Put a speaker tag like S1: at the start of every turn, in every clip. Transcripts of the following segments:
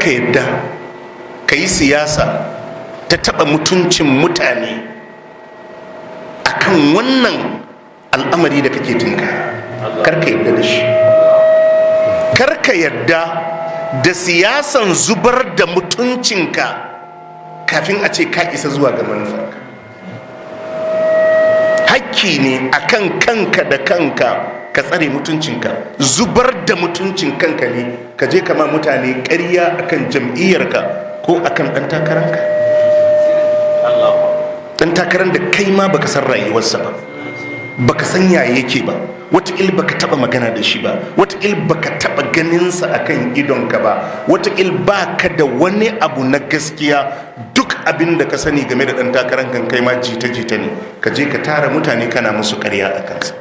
S1: karka yadda ka yi siyasa ta taɓa mutuncin mutane akan wannan al'amari da kake tunka. Karka yadda da shi. Karka yadda da siyasan zubar da mutuncinka kafin a ce ka isa zuwa ga manufarka. Hakki ne akan kanka da kanka ka tsare mutuncinka. Zubar da mutuncin kanka ne ka je kama mutane ƙarya akan jam'iyyarka ko akan ɗan takararka, ɗan takarar da kai ma baka san rayuwarsa ba, baka san yaya yake ba, wataƙil baka taɓa magana da shi ba, wataƙil baka taɓa ganinsa akan idonka ba, wataƙil baka da wani abu na gaskiya. Duk abin da ka sani game da ɗan takarar kan kai ma jita-jita ne, ka je ka tara mutane kana musu ƙarya a kansa.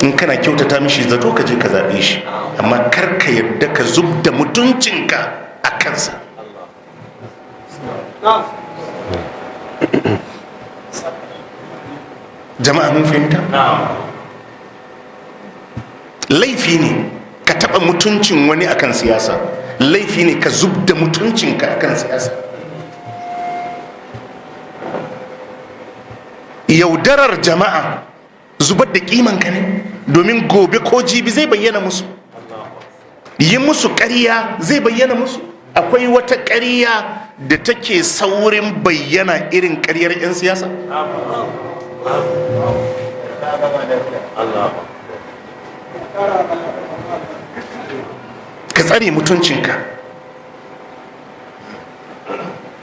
S1: In kana kyautata mishi zato ka je ka zaɓe shi, amma kar ka yadda ka zub da mutuncinka a kansa. Jama'a mun fahimta? Laifi ne ka taɓa mutuncin wani akan siyasa, laifi ne ka zub da mutuncinka akan siyasa. Yaudarar jama'a zubar da kimanka ne, domin gobe ko jibi zai bayyana musu. Yi musu ƙarya zai bayyana musu. Akwai wata ƙarya da take saurin bayyana irin ƙaryar 'yan siyasa. Ka tsare mutuncinka.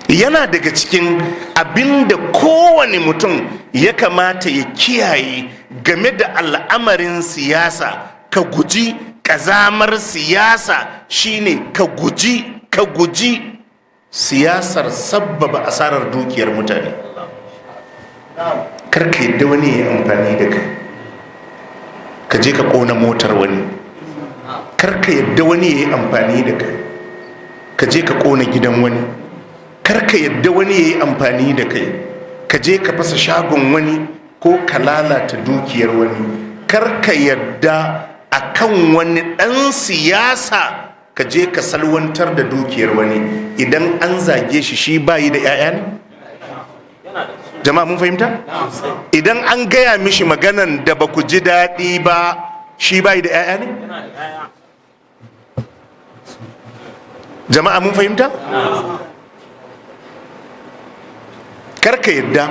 S1: Yana daga cikin abinda kowane mutum ya kamata ya kiyaye game da al'amarin siyasa. Ka guji ƙazamar siyasa, shine ka guji siyasar sabbaba asarar dukiyar mutane. Karka yadda wani ya yi amfani da kai ka je ka ƙona motar wani. Karka yadda wani ya yi amfani da kai ka je ka ƙona gidan wani. Karka yadda wani ya yi amfani da kai ka je ka fasa shagon wani ko ka lalata dukiyar wani. Karka yadda akan wani ɗan siyasa ka je ka salwantar da dukiyar wani. Idan an zage shi, shi bayi da 'ya'ya ne? Jama'a mun fahimta? Idan an gaya mishi maganan da ba ku ji daɗi ba, shi bayi da 'ya'ya ne? Jama'a mun fahimta? Karka yadda